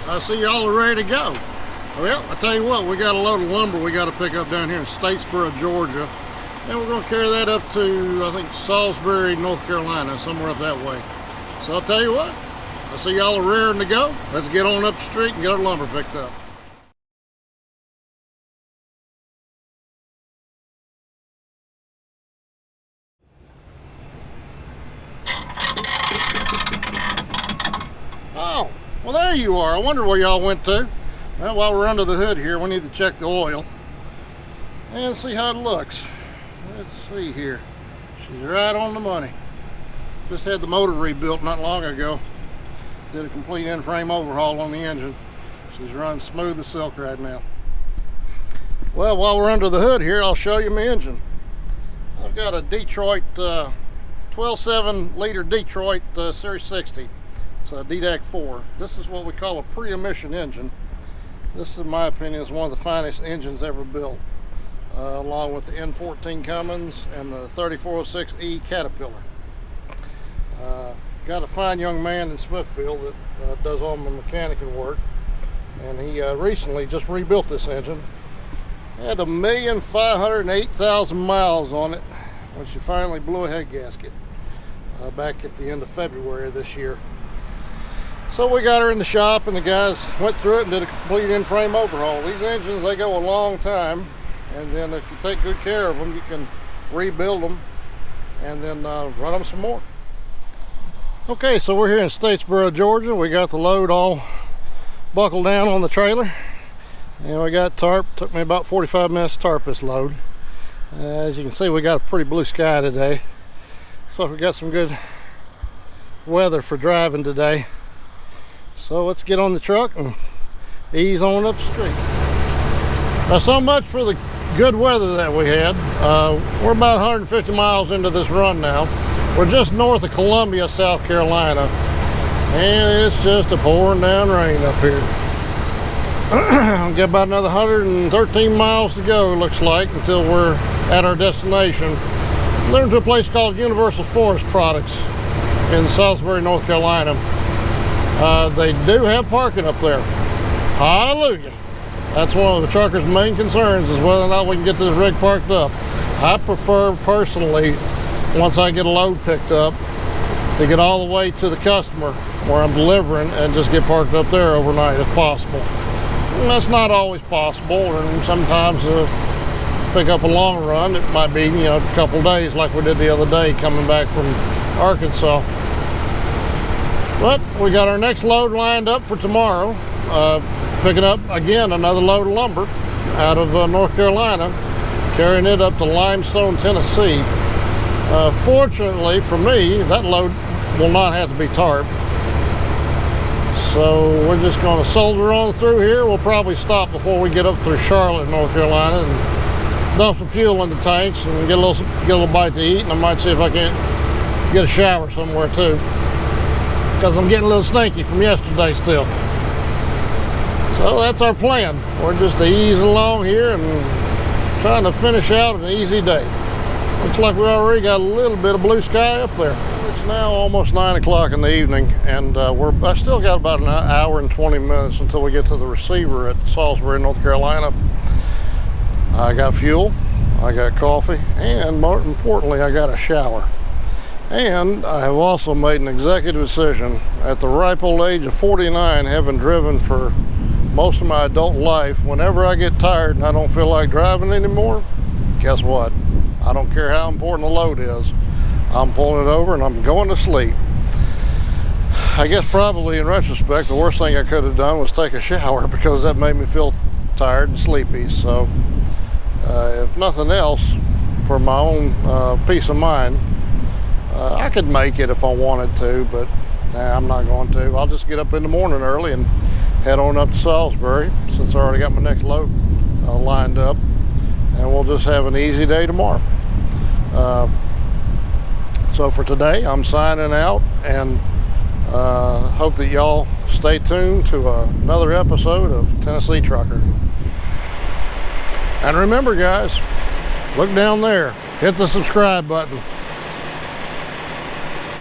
I see y'all are ready to go. Well, I tell you what, we got a load of lumber we got to pick up down here in Statesboro, Georgia. And we're going to carry that up to, I think, Salisbury, North Carolina, somewhere up that way. So I'll tell you what, I see y'all are raring to go. Let's get on up the street and get our lumber picked up. Oh, well there you are. I wonder where y'all went to. Well, while we're under the hood here, we need to check the oil and see how it looks. Let's see here. She's right on the money. Just had the motor rebuilt not long ago. Did a complete in-frame overhaul on the engine. She's running smooth as silk right now. Well, while we're under the hood here, I'll show you my engine. I've got a Detroit 12.7 liter Detroit Series 60. It's a DDAC 4. This is what we call a pre-emission engine. This, in my opinion, is one of the finest engines ever built, along with the N14 Cummins and the 3406E Caterpillar. Got a fine young man in Smithfield that does all my mechanical work, and he recently just rebuilt this engine. It had 1,508,000 miles on it when she finally blew a head gasket back at the end of February of this year. So we got her in the shop, and the guys went through it and did a complete in-frame overhaul. These engines, they go a long time, and then if you take good care of them, you can rebuild them and then run them some more. Okay, so we're here in Statesboro, Georgia. We got the load all buckled down on the trailer, and we got tarp. Took me about 45 minutes to tarp this load. As you can see, we got a pretty blue sky today, so we got some good weather for driving today. So let's get on the truck and ease on up the street. Now, so much for the good weather that we had. We're about 150 miles into this run now. We're just north of Columbia, South Carolina, and it's just a pouring down rain up here. I'll get about another 113 miles to go, looks like, until we're at our destination. We're to a place called Universal Forest Products in Salisbury, North Carolina. They do have parking up there. Hallelujah. That's one of the truckers' main concerns, is whether or not we can get this rig parked up. I prefer personally, once I get a load picked up, to get all the way to the customer where I'm delivering and just get parked up there overnight if possible. And that's not always possible, and sometimes pick up a long run, it might be, a couple days like we did the other day coming back from Arkansas. But we got our next load lined up for tomorrow, picking up again another load of lumber out of North Carolina, carrying it up to Limestone, Tennessee. Fortunately for me, that load will not have to be tarped, so we're just going to soldier on through here. We'll probably stop before we get up through Charlotte, North Carolina, and dump some fuel in the tanks and get a little bite to eat, and I might see if I can't get a shower somewhere too, because I'm getting a little stinky from yesterday still. So that's our plan. We're just easing along here and trying to finish out an easy day. Looks like we already got a little bit of blue sky up there. It's now almost 9 o'clock in the evening, and I still got about an hour and 20 minutes until we get to the receiver at Salisbury, North Carolina. I got fuel, I got coffee, and more importantly, I got a shower. And I have also made an executive decision at the ripe old age of 49, having driven for most of my adult life. Whenever I get tired and I don't feel like driving anymore, guess what? I don't care how important the load is. I'm pulling it over and I'm going to sleep. I guess probably in retrospect, the worst thing I could have done was take a shower, because that made me feel tired and sleepy. So if nothing else, for my own peace of mind, I could make it if I wanted to, but I'm not going to. I'll just get up in the morning early and head on up to Salisbury, since I already got my next load lined up, and we'll just have an easy day tomorrow. So for today, I'm signing out, and hope that y'all stay tuned to another episode of Tennessee Trucker. And remember, guys, look down there, hit the subscribe button.